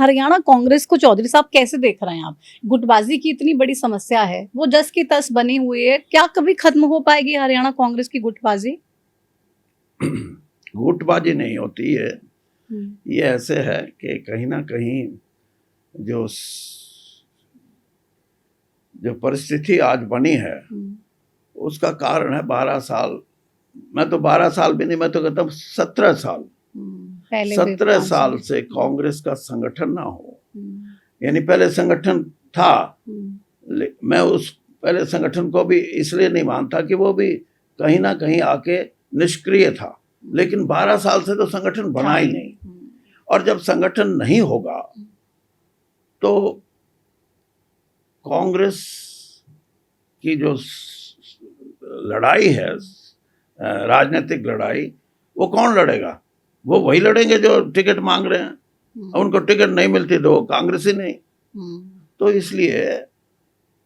हरियाणा कांग्रेस को चौधरी साहब कैसे देख रहे हैं आप? गुटबाजी की इतनी बड़ी समस्या है, वो जस की तस बनी हुई है, क्या कभी खत्म हो पाएगी हरियाणा कांग्रेस की गुटबाजी? गुटबाजी नहीं होती है, ये ऐसे है कि कहीं ना कहीं जो जो परिस्थिति आज बनी है उसका कारण है 12 साल। मैं तो 12 साल भी नहीं, मैं तो कहता हूँ 17 साल। 17 साल से कांग्रेस का संगठन ना हो, यानी पहले संगठन था, मैं उस पहले संगठन को भी इसलिए नहीं मानता कि वो भी कहीं ना कहीं आके निष्क्रिय था, लेकिन 12 साल से तो संगठन बना ही नहीं। और जब संगठन नहीं होगा तो कांग्रेस की जो लड़ाई है, राजनीतिक लड़ाई, वो कौन लड़ेगा? वो वही लड़ेंगे जो टिकट मांग रहे हैं। उनको टिकट नहीं मिलती तो कांग्रेस ही नहीं। तो इसलिए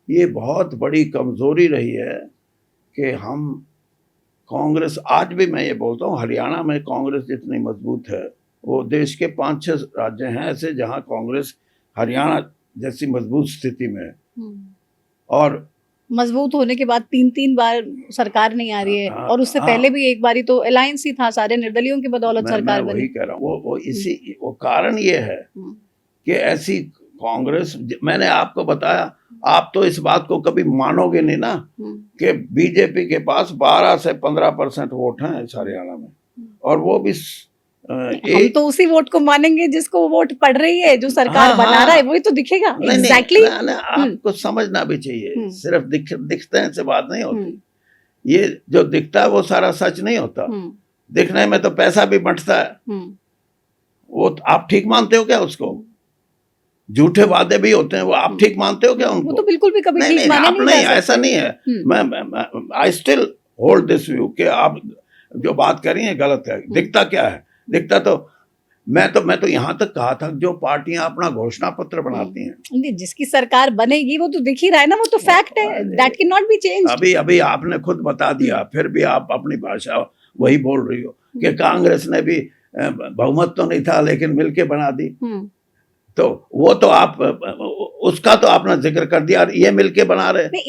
ये बहुत बड़ी कमजोरी रही है कि हम कांग्रेस, आज भी मैं ये बोलता हूँ हरियाणा में कांग्रेस जितनी मजबूत है, वो देश के 5-6 राज्य हैं ऐसे जहां कांग्रेस हरियाणा जैसी मजबूत स्थिति में है। और मजबूत होने के बाद 3 बार सरकार नहीं आ रही है, और उससे पहले भी एक बारी तो अलायंस ही था, सारे निर्दलियों की बदौलत सरकार बनी। वही कह रहा हूँ, वो कारण ये है कि ऐसी कांग्रेस, मैंने आपको बताया, आप तो इस बात को कभी मानोगे नहीं ना कि बीजेपी के पास 12 से 15% वोट हैं इस हरियाणा में, और वो भी हम तो उसी वोट को मानेंगे जिसको वोट पड़ रही है, जो सरकार बना रहा है वही तो दिखेगा। एग्जैक्टली आपको समझना भी चाहिए, सिर्फ दिखते हैं से बात नहीं होती। ये जो दिखता है वो सारा सच नहीं होता, दिखने में तो पैसा भी बंटता है। वो आप ठीक मानते हो क्या उसको? झूठे वादे भी होते हैं, वो आप ठीक मानते हो क्या उनको? वो तो बिल्कुल भी कभी ठीक माने नहीं, ऐसा नहीं है। मैं I still hold this view कि आप जो बात कर रही हैं गलत है। दिखता क्या है? दिखता तो मैं तो यहाँ तक कहा था, जो पार्टियां अपना घोषणा पत्र बनाती हैं, जिसकी सरकार बनेगी वो तो दिख ही रहा है ना, वो तो फैक्ट है, that can not be changed. अभी आपने खुद बता दिया, फिर भी आप अपनी भाषा वही बोल रही हो कि कांग्रेस ने भी बहुमत तो नहीं था लेकिन मिलके बना दी। तो वो तो आप उसका तो आपने जिक्र कर दिया, और ये मिलके बना रहे।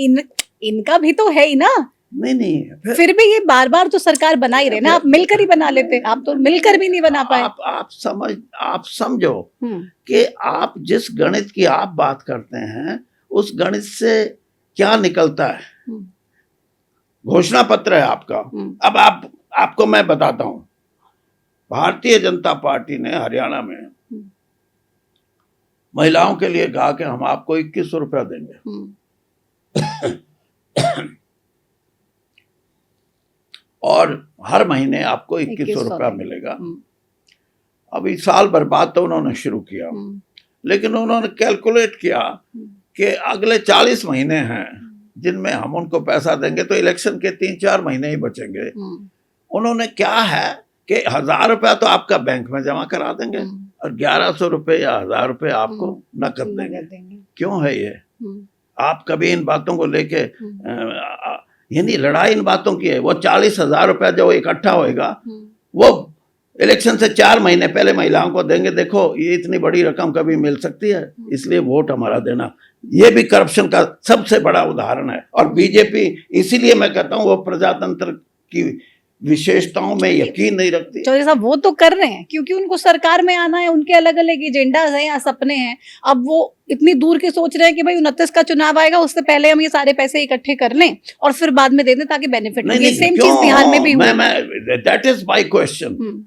इनका भी तो है ही ना। नहीं फिर भी ये बार बार तो सरकार बना ही रहे ना, आप मिलकर ही बना लेते, आप तो मिलकर भी नहीं बना पाए। आप समझो कि आप जिस गणित की आप बात करते हैं उस गणित से क्या निकलता है। घोषणा पत्र है आपका। अब आपको मैं बताता हूं, भारतीय जनता पार्टी ने हरियाणा में महिलाओं के लिए कहा कि हम आपको 2100 रुपया देंगे और हर महीने आपको 2100 रुपया मिलेगा। अभी साल भर बाद तो उन्होंने शुरू किया, लेकिन उन्होंने कैलकुलेट किया कि अगले 40 महीने हैं जिनमें हम उनको पैसा देंगे, तो इलेक्शन के 3-4 महीने ही बचेंगे। उन्होंने क्या है कि 1000 रुपया तो आपका बैंक में जमा करा देंगे और 1100 रुपये या 1000 रुपये आपको नकद देंगे। क्यों है ये? आप कभी इन बातों को लेके, यानी लड़ाई इन बातों की है। वो 40,000 रुपया जो इकट्ठा होएगा वो इलेक्शन से 4 महीने पहले महिलाओं को देंगे। देखो ये इतनी बड़ी रकम कभी मिल सकती है, इसलिए वोट हमारा देना। ये भी करप्शन का सबसे बड़ा उदाहरण है। और बीजेपी, इसीलिए मैं कहता हूँ वो प्रजातंत्र की विशेषताओं में यकीन नहीं रखती। चौधरी साहब वो तो कर रहे हैं क्योंकि उनको सरकार में आना है, उनके अलग अलग एजेंडाज हैं या सपने हैं। अब वो इतनी दूर के सोच रहे हैं कि भाई 29 का चुनाव आएगा, उससे पहले हम ये सारे पैसे इकट्ठे कर लें और फिर बाद में दे दें ताकि बेनिफिट मिले। सेम चीज बिहार में भी हुई। That is my question.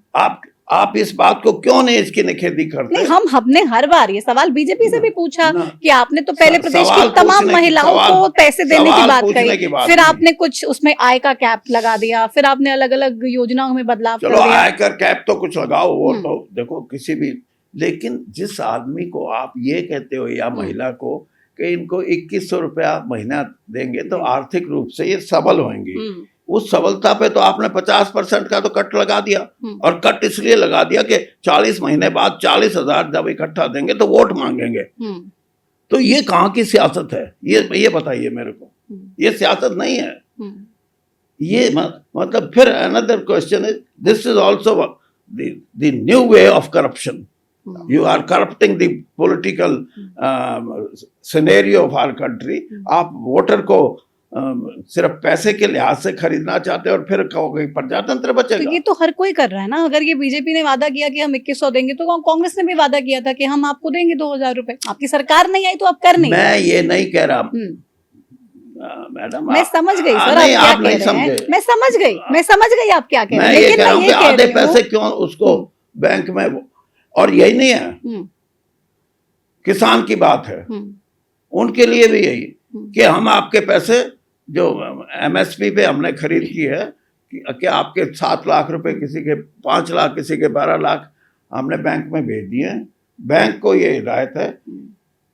आप इस बात को क्यों नहीं इसकी निखेधी करते? नहीं, हमने हर बार ये सवाल बीजेपी से भी पूछा कि आपने तो पहले प्रदेश की तमाम महिलाओं को पैसे देने की बात कही, फिर आपने कुछ उसमें आय का कैप लगा दिया, फिर आपने अलग अलग योजनाओं में बदलाव कर दिया। आय का कैप तो कुछ लगाओ, वो तो देखो किसी भी, लेकिन जिस आदमी को आप ये कहते हो या महिला को कि इनको 2100 रुपया महीना देंगे तो आर्थिक रूप से ये सबल होंगी, उस सबलता पे तो आपने 50% का तो कट लगा दिया। और कट इसलिए लगा दिया कि 40 महीने बाद 40,000 जब इकट्ठा देंगे तो वोट मांगेंगे। तो ये कहाँ की सियासत है? ये बताइए मेरे को। ये सियासत नहीं है। ये मतलब फिर another question is, this is also the new way of corruption. You are corrupting the political scenario of our country. आप वोटर को सिर्फ पैसे के लिहाज से खरीदना चाहते हैं और फिर कहोगे प्रजातंत्र बचेगा। तो ये तो हर कोई कर रहा है ना। अगर ये बीजेपी ने वादा किया कि हम 2100 देंगे, तो कांग्रेस ने भी वादा किया था कि हम आपको देंगे 2000 रुपए। आपकी सरकार नहीं आई तो आप कर नहीं। मैं ये नहीं कह रहा मैडम, मैं समझ गई सर नहीं, आप आप क्या नहीं कह रहे हैं। समझे। मैं समझ गई आप क्या कह रहे हैं। मैं ये लेकिन कह रहा हूं कि आधे रही हूँ- पैसे क्यों उसको बैंक में, और यही नहीं है, किसान की बात है, उनके लिए भी यही कि हम आपके पैसे जो एमएसपी पे हमने खरीद की है कि आपके 7 लाख रुपए, किसी के 5 लाख, किसी के 12 लाख हमने बैंक में भेज दिए हैं। बैंक को ये हिदायत है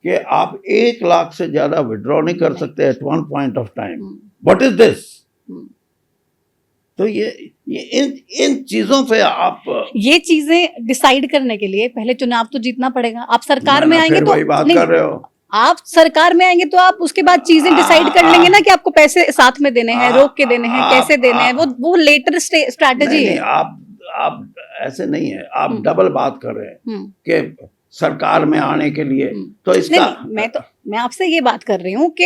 कि आप 1 लाख से ज्यादा विड्रॉ नहीं कर सकते at one point of time. What is this? तो ये इन चीजों पे आप, ये चीजें डिसाइड करने के लिए पहले चुनाव तो जीतना पड़ेगा। आप सरकार में आएंगे तो वही बात कर रहे हो। आप सरकार में आएंगे तो आप उसके बाद चीजें डिसाइड कर लेंगे ना कि आपको पैसे साथ में देने हैं, रोक के देने हैं, कैसे देने हैं। वो लेटर स्ट्रैटेजी है। आप ऐसे नहीं है, आप डबल बात कर रहे हैं कि सरकार में आने के लिए। तो इसका मैं आपसे ये बात कर रही हूँ कि